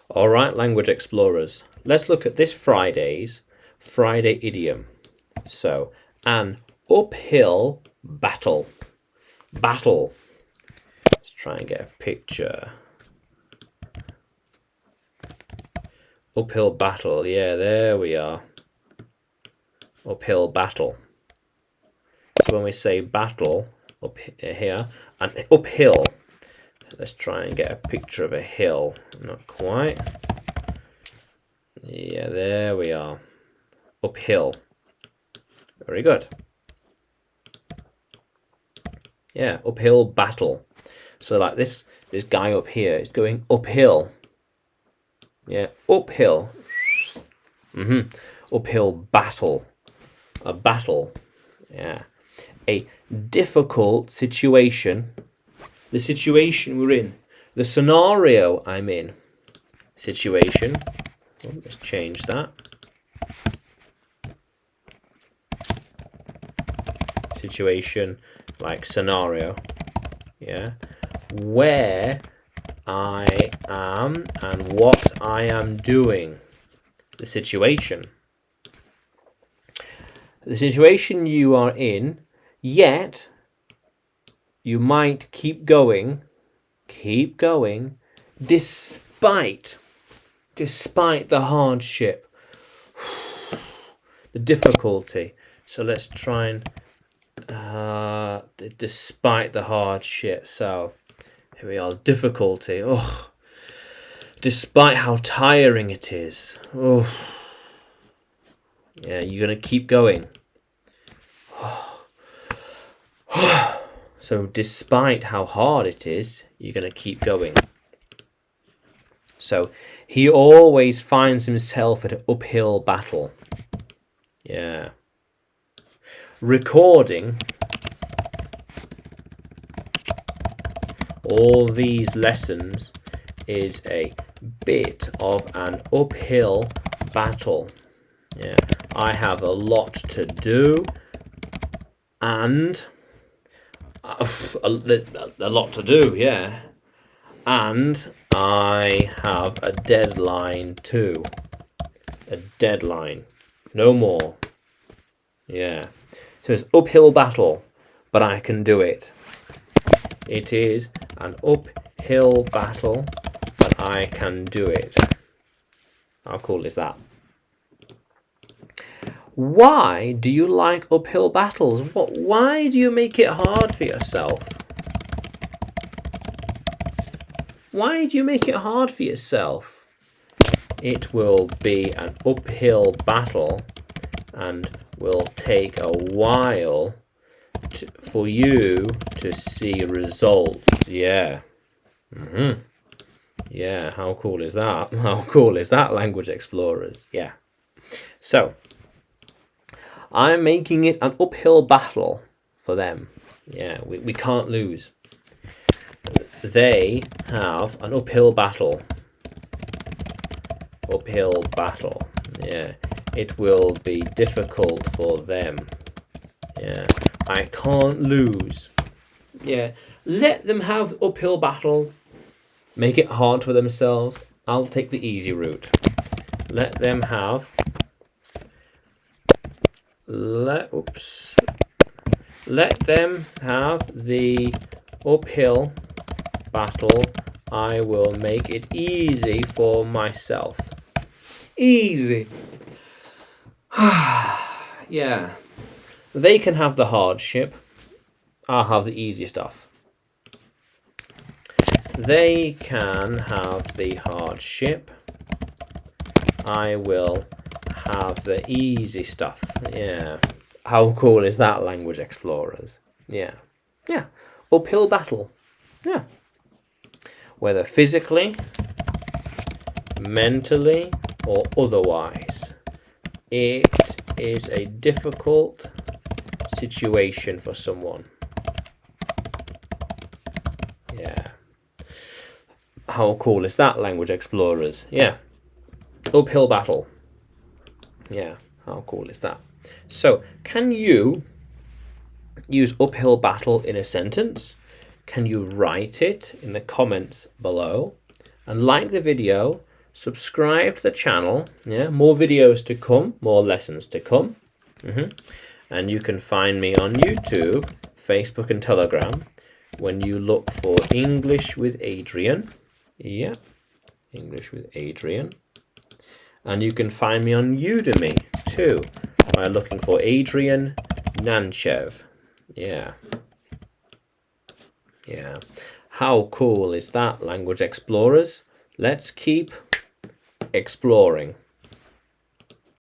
All right, language explorers, let's look at this Friday's Friday idiom. So, an uphill battle. Battle. Let's try and get a picture. Uphill battle. Yeah, there we are. Uphill battle. So when we say battle up here, and uphill, let's try and get a picture of a hill. Not quite. Yeah, there we are. Uphill. Very good. Yeah, uphill battle. So like this guy up here is going uphill. Yeah, uphill. Uphill battle. A battle. Yeah. A difficult situation. The situation we're in. The scenario I'm in. Situation. Oh, let's change that. Situation, like scenario. Yeah. Where I am and what I am doing. The situation. The situation you are in, yet you might keep going, despite the hardship, the difficulty. So let's try and despite the hardship. So here we are, difficulty. Oh, despite how tiring it is. Oh, yeah, you're gonna keep going. So despite how hard it is, you're going to keep going. So he always finds himself at an uphill battle. Yeah. Recording all these lessons is a bit of an uphill battle. Yeah. I have a lot to do and a lot to do, yeah. And I have a deadline too. A deadline. No more. Yeah. So it's uphill battle, but I can do it. It is an uphill battle, but I can do it. How cool is that? Why do you like uphill battles? Why do you make it hard for yourself? Why do you make it hard for yourself? It will be an uphill battle and will take a while for you to see results. Yeah. Yeah, how cool is that? How cool is that, language explorers? Yeah. So, I'm making it an uphill battle for them. Yeah, we can't lose. They have an uphill battle. Uphill battle. Yeah, it will be difficult for them. Yeah, I can't lose. Yeah, let them have uphill battle. Make it hard for themselves. I'll take the easy route. Let them have. Let them have the uphill battle. I will make it easy for myself. Easy. Yeah. They can have the hardship. I'll have the easy stuff. They can have the hardship. I will have the easy stuff. Yeah. How cool is that, language explorers? Yeah. Yeah. Uphill battle. Yeah. Whether physically, mentally, or otherwise. It is a difficult situation for someone. Yeah. How cool is that, language explorers? Yeah. Uphill battle. Yeah. How cool is that? So, can you use uphill battle in a sentence? Can you write it in the comments below? And like the video, subscribe to the channel. Yeah, more videos to come, more lessons to come. And you can find me on YouTube, Facebook and Telegram when you look for English with Adrian. Yeah, English with Adrian. And you can find me on Udemy too by looking for Adrian Nanchev. Yeah. Yeah. How cool is that, Language Explorers? Let's keep exploring.